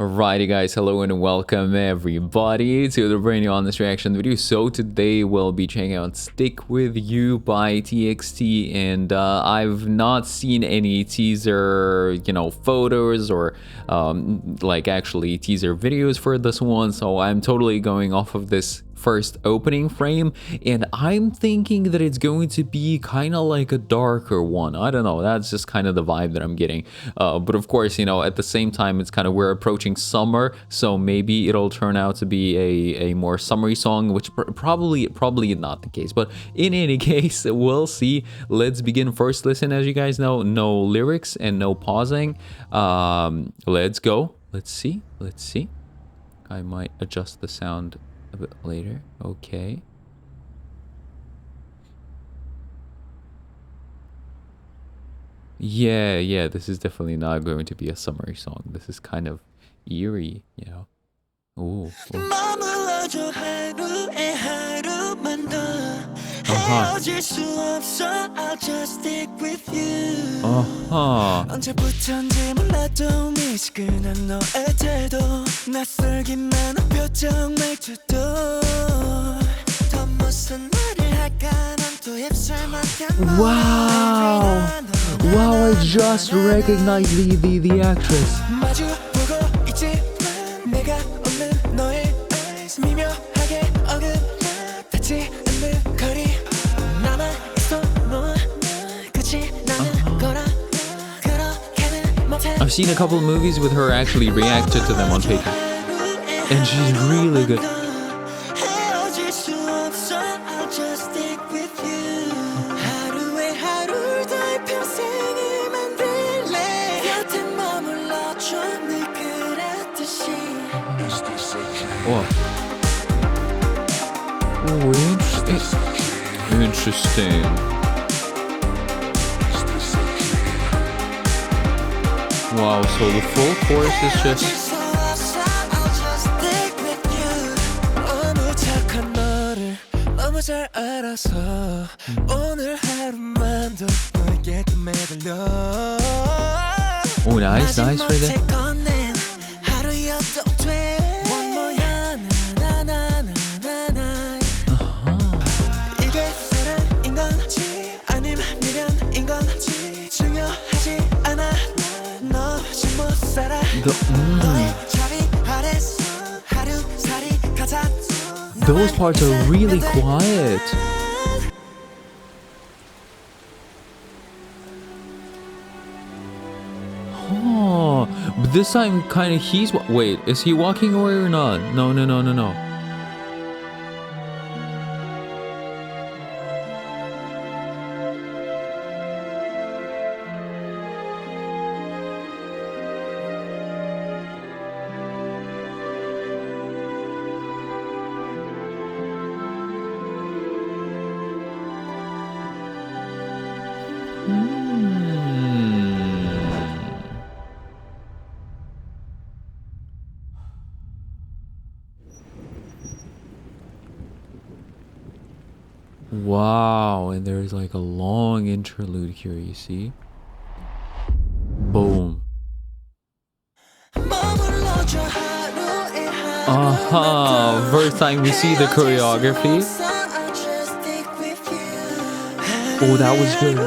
Alrighty guys, hello and welcome everybody to the brand new honest reaction video. So today we'll be checking out Stick With You by TXT, and I've not seen any teaser, photos or like actually teaser videos for this one, so I'm totally going off of this first opening frame, and I'm thinking that it's going to be kind of like a darker one. I don't know, that's just kind of the vibe that I'm getting, but of course, at the same time, it's kind of, we're approaching summer, so maybe it'll turn out to be a more summery song, which probably not the case, but in any case, we'll see. Let's begin. First listen, as you guys know, no lyrics and no pausing. Let's go. Let's see. I might adjust the sound a bit later. Okay. Yeah, this is definitely not going to be a summery song. This is kind of eerie, Ooh. 언제부턴지 몰라도 미지근한 너의 태도 낯설기만 한 표정 말투도 더 무슨 말을 할까 난 또 입술만 Wow, I just recognized the actress. 마주 보고 있지만 내가 없는 너의 eyes 미묘하게 어긋나지 않는 거리 나만 있어 넌 끝이 나는 거라 I've seen a couple of movies with her actually reacted to them on paper, and she's really good. Oh, interesting. Wow, so the full chorus is just... Oh, nice right there. Those parts are really quiet. Oh, but this time kind of he's... Wait, is he walking away or not? No. Wow, and there's like a long interlude here, you see? Boom. First time we see the choreography. Oh, that was good.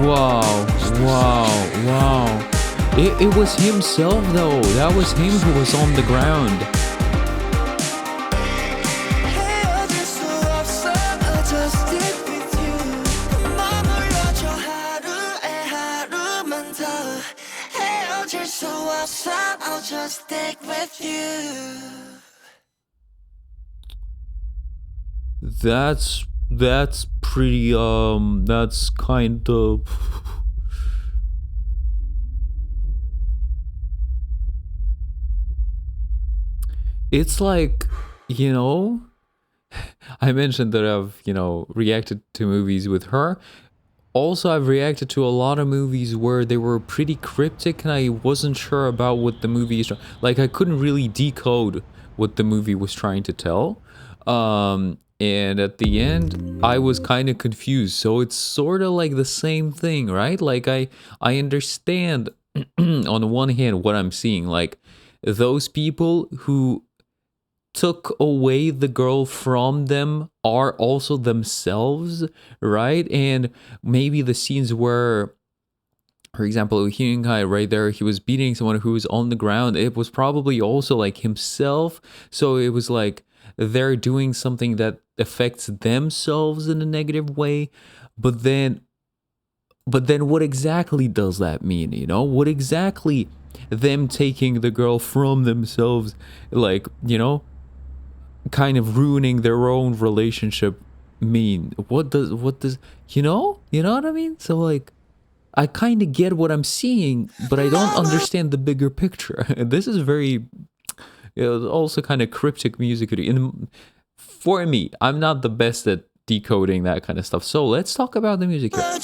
Wow. It was himself though. That was him who was on the ground. I'll just stick with you. That's pretty that's kind of... It's like you know, I mentioned that I've, reacted to movies with her. Also, I've reacted to a lot of movies where they were pretty cryptic and I wasn't sure about what the movie is. Like, I couldn't really decode what the movie was trying to tell. And at the end, I was kind of confused. So it's sort of like the same thing, right? Like, I understand on the one hand what I'm seeing. Like, those people who took away the girl from them are also themselves, right? And maybe the scenes where, for example, Hyungai right there, he was beating someone who was on the ground. It was probably also like himself. So it was like they're doing something that affects themselves in a negative way. But then what exactly does that mean? What exactly them taking the girl from themselves, like, kind of ruining their own relationship mean? What does you know what I mean? So like, I kind of get what I'm seeing, but I don't understand the bigger picture. This is very also kind of cryptic music. For me, I'm not the best at decoding that kind of stuff. So let's talk about the music here.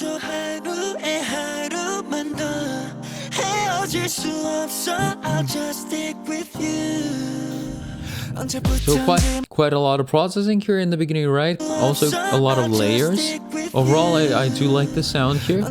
So quite a lot of processing here in the beginning, right? Also a lot of layers. Overall, I do like the sound here.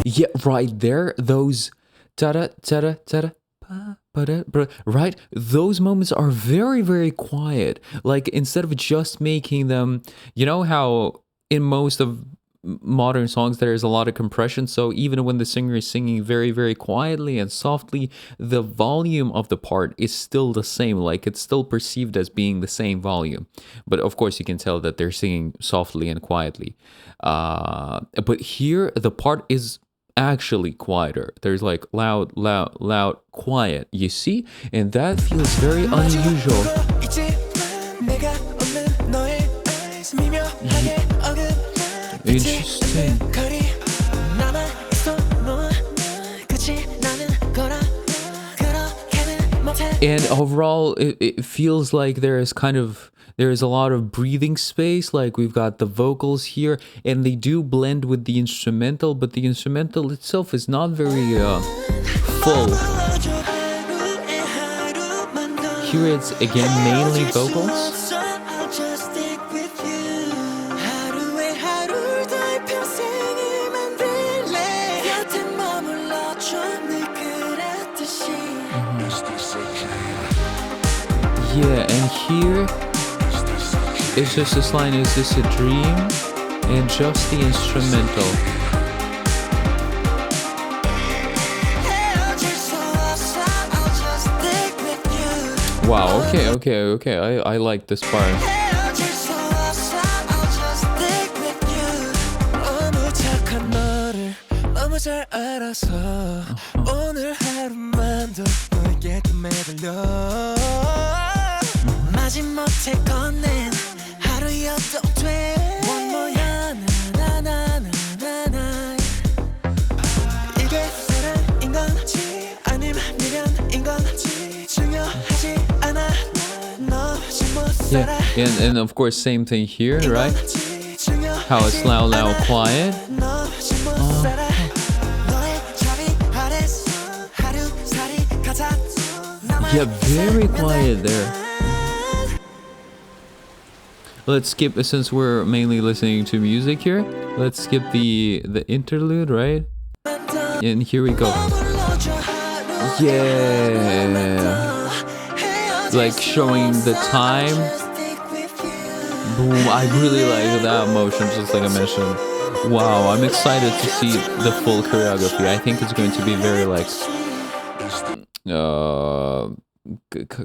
Yeah, right there, those ta-da, ta-da, ta-da, right? Those moments are very, very quiet. Like, instead of just making them, you know how in most of modern songs there is a lot of compression, so even when the singer is singing very, very quietly and softly, the volume of the part is still the same. Like, it's still perceived as being the same volume, but of course you can tell that they're singing softly and quietly. But here the part is actually quieter. There's like loud, quiet, you see? And that feels very unusual. Interesting. And overall, it feels like there is a lot of breathing space. Like, we've got the vocals here, and they do blend with the instrumental, but the instrumental itself is not very full. Here it's again mainly vocals. Yeah, and here it's just this line, is this a dream? And just the instrumental. Wow, okay. I like this part. Yeah, and of course, same thing here, right? How it's loud, quiet. Yeah, very quiet there. Let's skip, since we're mainly listening to music here, let's skip the interlude, right? And here we go. Yeah. Like showing the time. Boom, I really like that motion, just like I mentioned. Wow, I'm excited to see the full choreography. I think it's going to be very like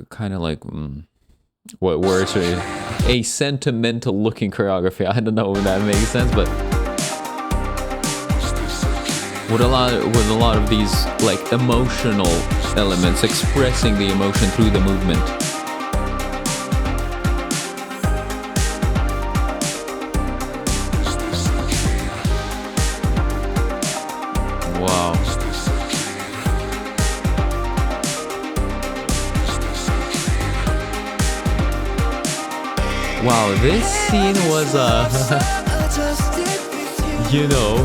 kind of like what words are a sentimental looking choreography. I don't know if that makes sense, but with a lot of these like emotional elements, expressing the emotion through the movement. Wow. Wow, this scene was you know,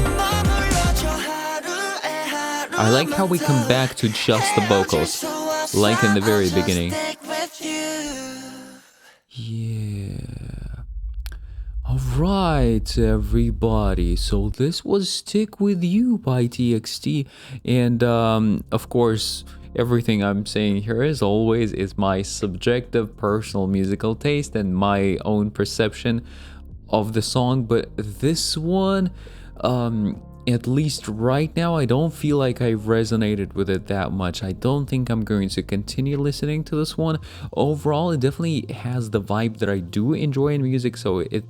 I like how we come back to just the vocals, like in the very beginning. Yeah. Alright, everybody. So this was Stick With You by TXT. And of course, everything I'm saying here, as always, is my subjective personal musical taste and my own perception of the song. But this one, at least right now, I don't feel like I resonated with it that much. I don't think I'm going to continue listening to this one. Overall, it definitely has the vibe that I do enjoy in music, so it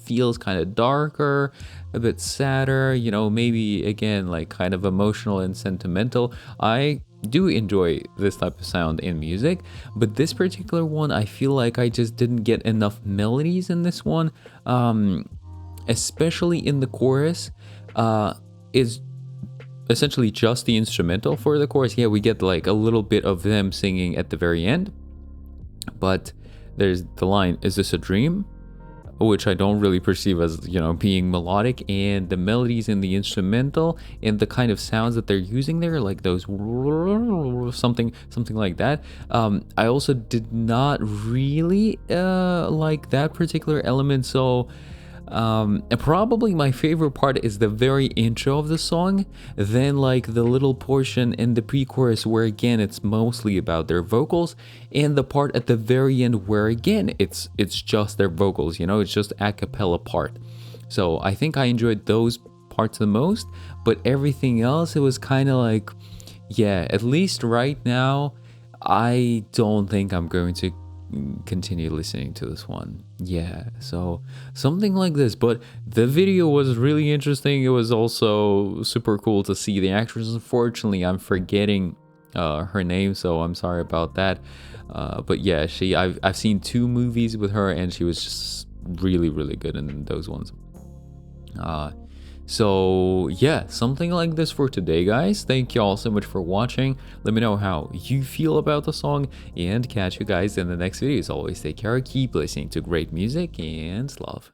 feels kind of darker, a bit sadder, you know, maybe again like kind of emotional and sentimental. I do enjoy this type of sound in music, but this particular one, I feel like I just didn't get enough melodies in this one, especially in the chorus. Is essentially just the instrumental for the chorus. Yeah, we get like a little bit of them singing at the very end, but there's the line, "Is this a dream?" which I don't really perceive as, you know, being melodic, and the melodies in the instrumental and the kind of sounds that they're using there, like those something like that. I also did not really like that particular element, so probably my favorite part is the very intro of the song, then like the little portion in the pre-chorus where again it's mostly about their vocals, and the part at the very end where again it's just their vocals, you know, it's just a cappella part. So I think I enjoyed those parts the most, but everything else, it was kind of like, yeah, at least right now I don't think I'm going to continue listening to this one. Yeah, so something like this. But the video was really interesting. It was also super cool to see the actress. Unfortunately, I'm forgetting her name, so I'm sorry about that. But yeah, I've seen 2 movies with her, and she was just really good in those ones. So yeah, something like this for today, guys. Thank you all so much for watching. Let me know how you feel about the song, and catch you guys in the next video. As always, take care, keep listening to great music, and love.